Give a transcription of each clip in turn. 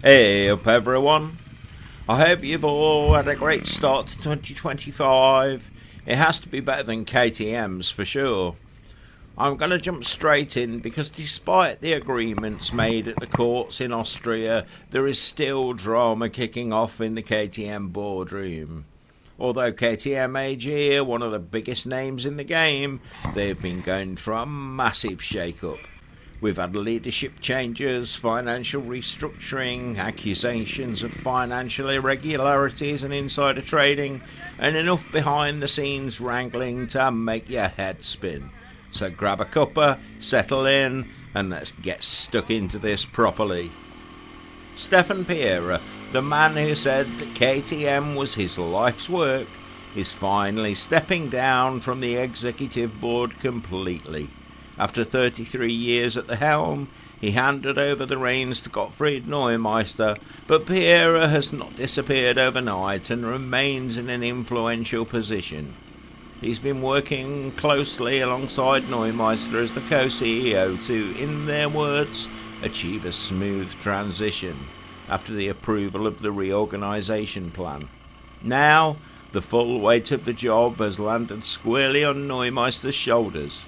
Hey up everyone, I hope you've all had a great start to 2025. It has to be better than KTM's for sure. I'm going to jump straight in because despite the agreements made at the courts in Austria, there is still drama kicking off in the KTM boardroom. Although KTM AG are one of the biggest names in the game, they've been going through a massive shake-up. We've had leadership changes, financial restructuring, accusations of financial irregularities and insider trading, and enough behind the scenes wrangling to make your head spin. So grab a cuppa, settle in, and let's get stuck into this properly. Stefan Pierer, the man who said that KTM was his life's work, is finally stepping down from the executive board completely. After 33 years at the helm, he handed over the reins to Gottfried Neumeister, but Pierer has not disappeared overnight and remains in an influential position. He's been working closely alongside Neumeister as the co-CEO to, in their words, achieve a smooth transition after the approval of the reorganisation plan. Now, the full weight of the job has landed squarely on Neumeister's shoulders.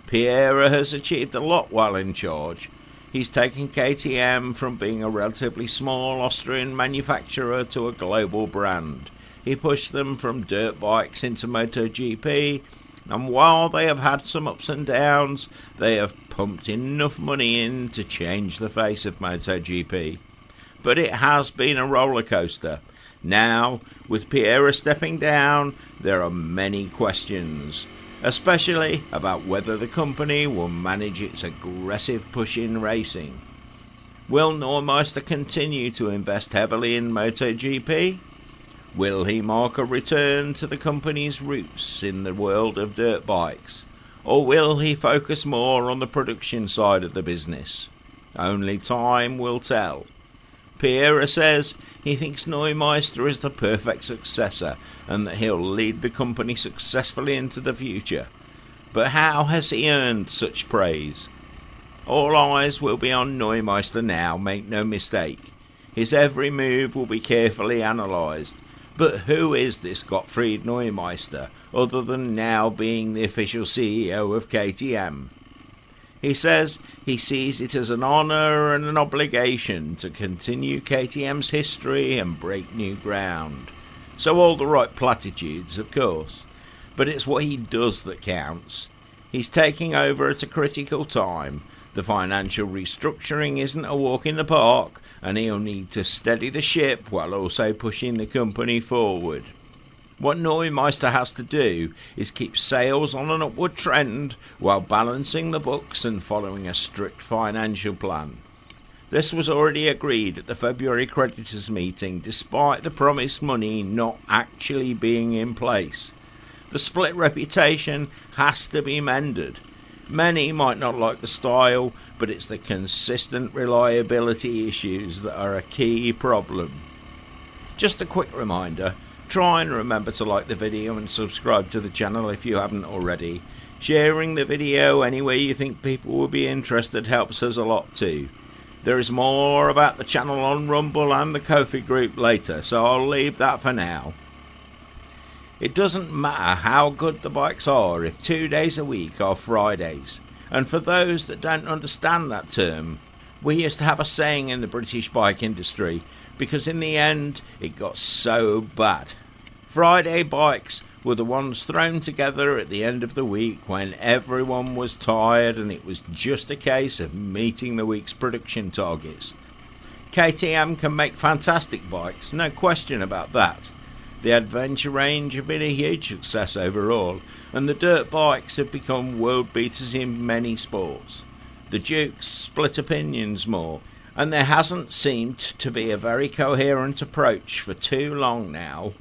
Pierer has achieved a lot while in charge. He's taken KTM from being a relatively small Austrian manufacturer to a global brand. He pushed them from dirt bikes into MotoGP, and while they have had some ups and downs, they have pumped enough money in to change the face of MotoGP. But it has been a roller coaster. Now, with Pierer stepping down, there are many questions, especially about whether the company will manage its aggressive push in racing. Will Neumeister continue to invest heavily in MotoGP? Will he mark a return to the company's roots in the world of dirt bikes? Or will he focus more on the production side of the business? Only time will tell. Pierer says he thinks Neumeister is the perfect successor and that he'll lead the company successfully into the future. But how has he earned such praise? All eyes will be on Neumeister now, make no mistake. His every move will be carefully analysed. But who is this Gottfried Neumeister, other than now being the official CEO of KTM? He says he sees it as an honour and an obligation to continue KTM's history and break new ground. So all the right platitudes, of course. But it's what he does that counts. He's taking over at a critical time. The financial restructuring isn't a walk in the park, and he'll need to steady the ship while also pushing the company forward. What Neumeister has to do is keep sales on an upward trend while balancing the books and following a strict financial plan. This was already agreed at the February creditors meeting despite the promised money not actually being in place. The split reputation has to be mended. Many might not like the style, but it's the consistent reliability issues that are a key problem. Just a quick reminder, try and remember to like the video and subscribe to the channel if you haven't already. Sharing the video any way you think people will be interested helps us a lot too. There is more about the channel on Rumble and the Ko-fi group later, so I'll leave that for now. It doesn't matter how good the bikes are if 2 days a week are Fridays. And for those that don't understand that term, we used to have a saying in the British bike industry because in the end it got so bad. Friday bikes were the ones thrown together at the end of the week when everyone was tired and it was just a case of meeting the week's production targets. KTM can make fantastic bikes, no question about that. The adventure range have been a huge success overall, and the dirt bikes have become world beaters in many sports. The Dukes split opinions more, and there hasn't seemed to be a very coherent approach for too long now.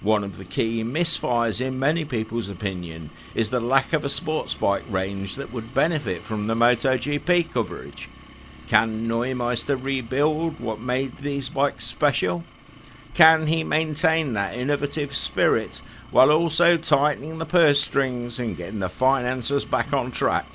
One of the key misfires in many people's opinion is the lack of a sports bike range that would benefit from the MotoGP coverage. Can Neumeister rebuild what made these bikes special? Can he maintain that innovative spirit while also tightening the purse strings and getting the finances back on track?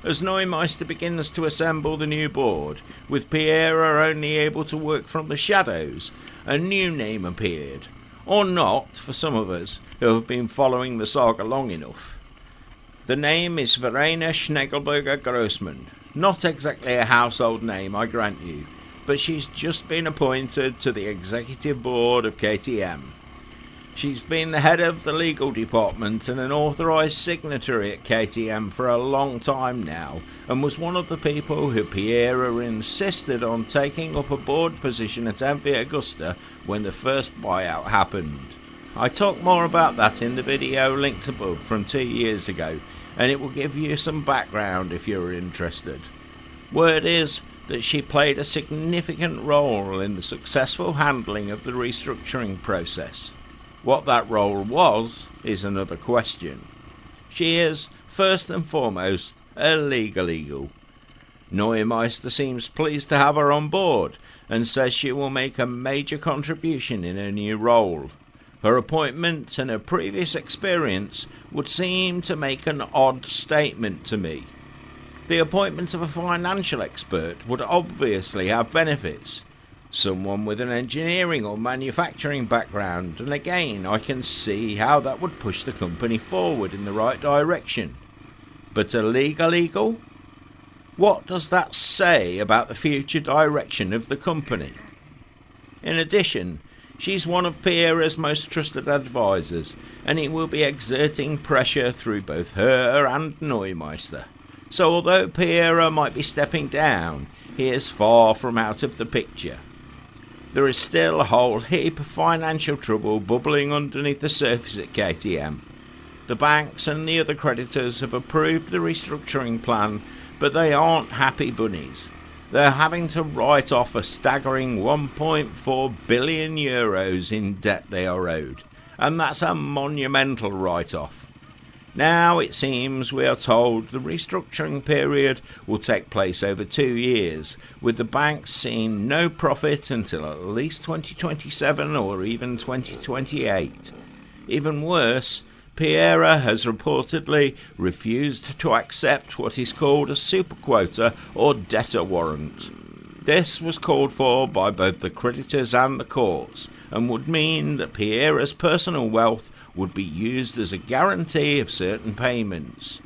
as Neumeister begins to assemble the new board, with Pierer only able to work from the shadows, a new name appeared. Or not, for some of us who have been following the saga long enough. The name is Verena Schneglberger-Grossmann. Not exactly a household name, I grant you, but she's just been appointed to the executive board of KTM. She's been the head of the legal department and an authorised signatory at KTM for a long time now, and was one of the people who Pierer insisted on taking up a board position at MV Agusta when the first buyout happened. I talk more about that in the video linked above from 2 years ago, and it will give you some background if you're interested. Word is that she played a significant role in the successful handling of the restructuring process. What that role was is another question. She is, first and foremost, a legal. Neumeister seems pleased to have her on board and says she will make a major contribution in her new role. Her appointment and her previous experience would seem to make an odd statement to me. The appointment of a financial expert would obviously have benefits. Someone with an engineering or manufacturing background, and again I can see how that would push the company forward in the right direction. But a legal? What does that say about the future direction of the company? In addition, she's one of Pierer's most trusted advisors, and he will be exerting pressure through both her and Neumeister. So although Pierer might be stepping down, he is far from out of the picture. There is still a whole heap of financial trouble bubbling underneath the surface at KTM. The banks and the other creditors have approved the restructuring plan, but they aren't happy bunnies. They're having to write off a staggering €1.4 billion in debt they are owed, and that's a monumental write-off. Now it seems we are told the restructuring period will take place over 2 years, with the banks seeing no profit until at least 2027 or even 2028. Even worse, Pierer has reportedly refused to accept what is called a superquota or debtor warrant. This was called for by both the creditors and the courts, and would mean that Pierer's personal wealth would be used as a guarantee of certain payments.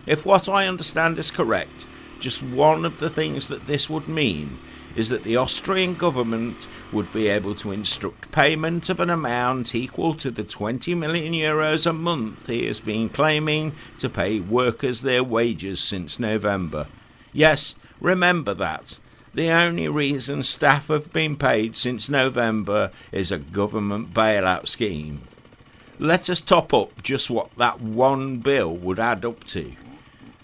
If what I understand is correct, just one of the things that this would mean is that the Austrian government would be able to instruct payment of an amount equal to the €20 million a month he has been claiming to pay workers their wages since November. Yes, remember that. The only reason staff have been paid since November is a government bailout scheme. Let us top up just what that one bill would add up to.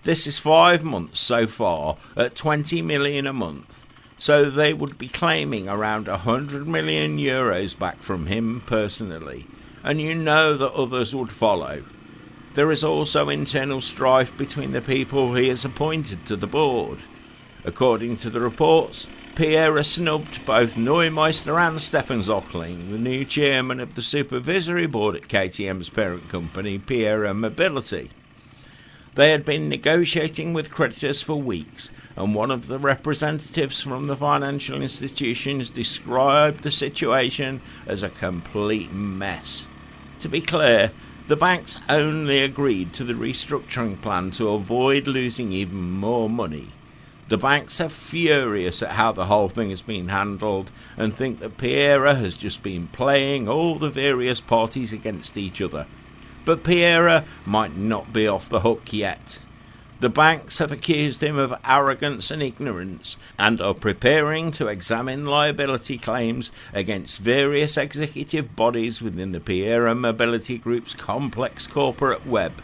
This is 5 months so far at €20 million a month, so they would be claiming around €100 million back from him personally, and you know that others would follow. There is also internal strife between the people he has appointed to the board. According to the reports, Pierer snubbed both Neumeister and Stefan Zöchling, the new chairman of the supervisory board at KTM's parent company, Pierer Mobility. They had been negotiating with creditors for weeks, and one of the representatives from the financial institutions described the situation as a complete mess. To be clear, the banks only agreed to the restructuring plan to avoid losing even more money. The banks are furious at how the whole thing has been handled and think that Pierer has just been playing all the various parties against each other. But Pierer might not be off the hook yet. The banks have accused him of arrogance and ignorance and are preparing to examine liability claims against various executive bodies within the Pierer Mobility Group's complex corporate web.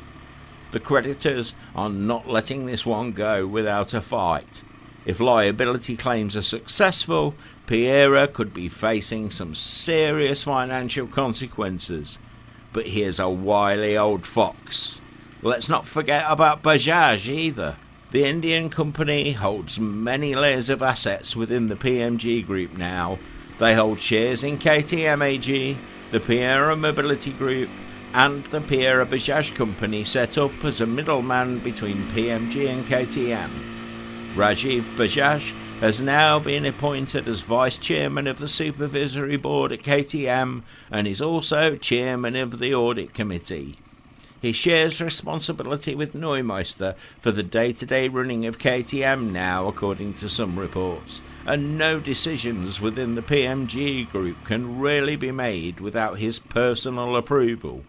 The creditors are not letting this one go without a fight. If liability claims are successful, Pierer could be facing some serious financial consequences. But here's a wily old fox. Let's not forget about Bajaj either. The Indian company holds many layers of assets within the PMG group now. They hold shares in KTM AG, the Pierer Mobility Group, and the Pierer Bajaj company set up as a middleman between PMG and KTM. Rajiv Bajaj has now been appointed as Vice Chairman of the Supervisory Board at KTM and is also Chairman of the Audit Committee. He shares responsibility with Neumeister for the day-to-day running of KTM now, according to some reports, and no decisions within the PMG group can really be made without his personal approval.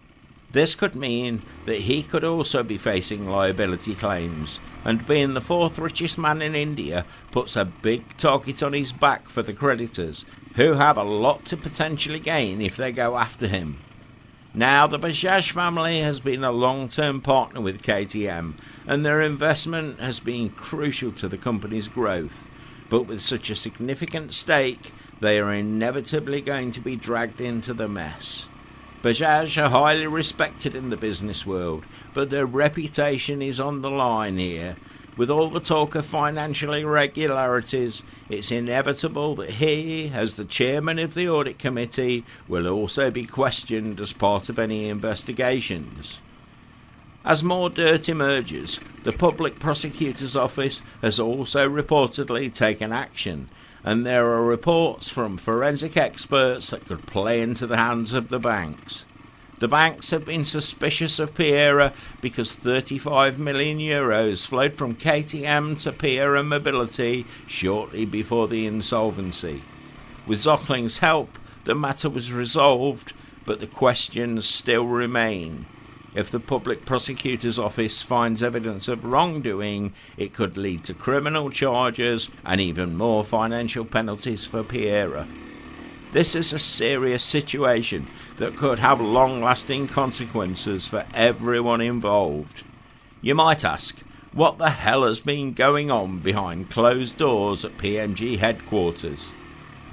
This could mean that he could also be facing liability claims, and being the fourth richest man in India puts a big target on his back for the creditors, who have a lot to potentially gain if they go after him. Now, the Bajaj family has been a long-term partner with KTM, and their investment has been crucial to the company's growth. But with such a significant stake, they are inevitably going to be dragged into the mess. Bajaj are highly respected in the business world, but their reputation is on the line here. With all the talk of financial irregularities, it's inevitable that he, as the chairman of the audit committee, will also be questioned as part of any investigations. As more dirt emerges, the Public Prosecutor's Office has also reportedly taken action, and there are reports from forensic experts that could play into the hands of the banks. The banks have been suspicious of Pierer because €35 million flowed from KTM to Pierer Mobility shortly before the insolvency. With Zöchling's help, the matter was resolved, but the questions still remain. If the Public Prosecutor's Office finds evidence of wrongdoing, it could lead to criminal charges and even more financial penalties for Pierer. This is a serious situation that could have long-lasting consequences for everyone involved. You might ask, what the hell has been going on behind closed doors at PMG headquarters?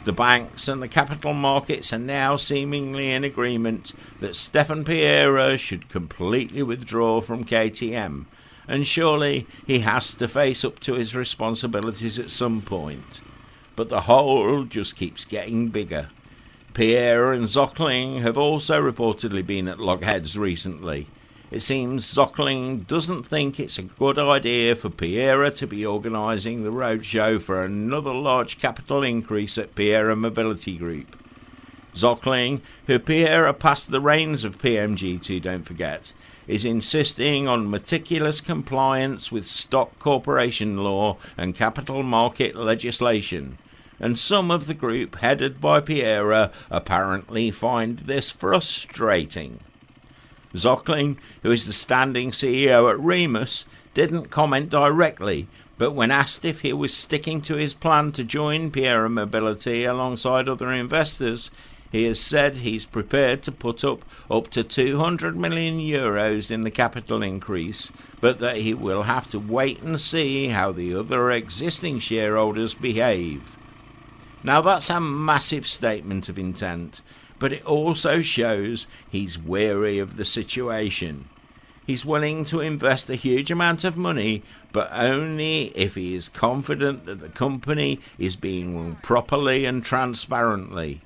The banks and the capital markets are now seemingly in agreement that Stefan Pierer should completely withdraw from KTM, and surely he has to face up to his responsibilities at some point. But the hole just keeps getting bigger. Pierer and Zöchling have also reportedly been at loggerheads recently. It seems Zöchling doesn't think it's a good idea for Pierer to be organising the roadshow for another large capital increase at Pierer Mobility Group. Zöchling, who Pierer passed the reins of PMG to, don't forget, is insisting on meticulous compliance with stock corporation law and capital market legislation, and some of the group headed by Pierer apparently find this frustrating. Zöchling, who is the standing CEO at Remus, didn't comment directly, but when asked if he was sticking to his plan to join Pierer Mobility alongside other investors, he has said he's prepared to put up to €200 million in the capital increase, but that he will have to wait and see how the other existing shareholders behave. Now that's a massive statement of intent, but it also shows he's wary of the situation. He's willing to invest a huge amount of money, but only if he is confident that the company is being run properly and transparently.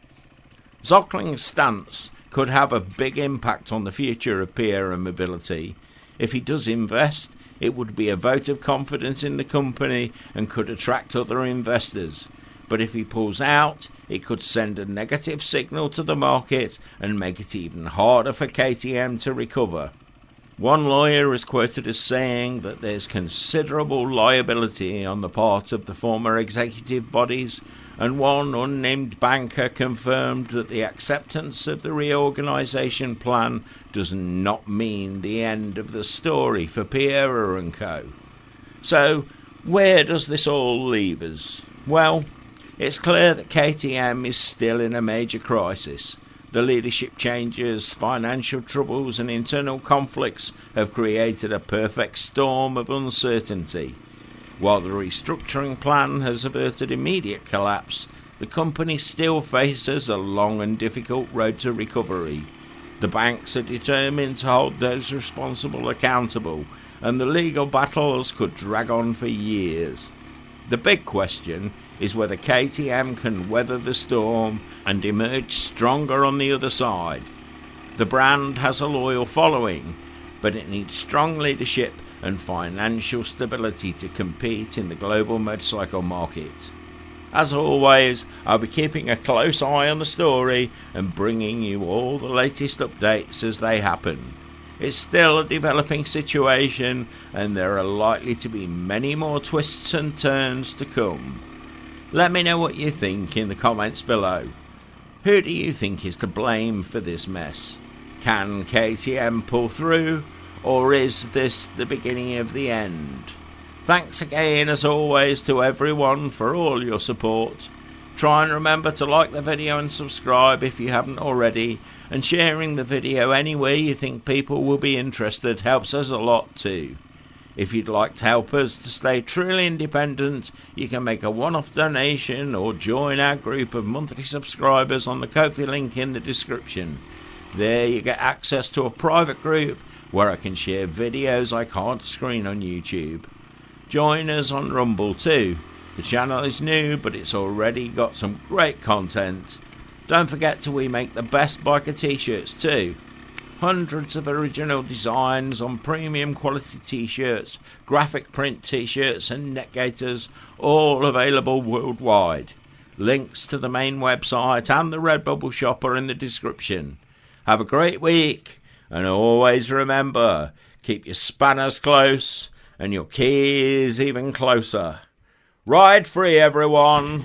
Zöchling's stance could have a big impact on the future of Pierer Mobility. If he does invest, it would be a vote of confidence in the company and could attract other investors. But if he pulls out, it could send a negative signal to the market and make it even harder for KTM to recover. One lawyer is quoted as saying that there's considerable liability on the part of the former executive bodies, and one unnamed banker confirmed that the acceptance of the reorganisation plan does not mean the end of the story for Pierer & Co. So, where does this all leave us? Well, it's clear that KTM is still in a major crisis. The leadership changes, financial troubles and internal conflicts have created a perfect storm of uncertainty. While the restructuring plan has averted immediate collapse, the company still faces a long and difficult road to recovery. The banks are determined to hold those responsible accountable, and the legal battles could drag on for years. The big question is whether KTM can weather the storm and emerge stronger on the other side. The brand has a loyal following, but it needs strong leadership and financial stability to compete in the global motorcycle market. As always, I'll be keeping a close eye on the story and bringing you all the latest updates as they happen. It's still a developing situation, and there are likely to be many more twists and turns to come. Let me know what you think in the comments below. Who do you think is to blame for this mess? Can KTM pull through, or is this the beginning of the end? Thanks again as always to everyone for all your support. Try and remember to like the video and subscribe if you haven't already, and sharing the video anywhere you think people will be interested helps us a lot too. If you'd like to help us to stay truly independent, you can make a one-off donation or join our group of monthly subscribers on the Ko-fi link in the description. There you get access to a private group where I can share videos I can't screen on YouTube. Join us on Rumble too. The channel is new, but it's already got some great content. Don't forget to we make the best biker t-shirts too. Hundreds of original designs on premium quality t-shirts, graphic print t-shirts and neck gaiters, all available worldwide. Links to the main website and the Redbubble shop are in the description. Have a great week, and always remember, keep your spanners close and your keys even closer. Ride free, everyone!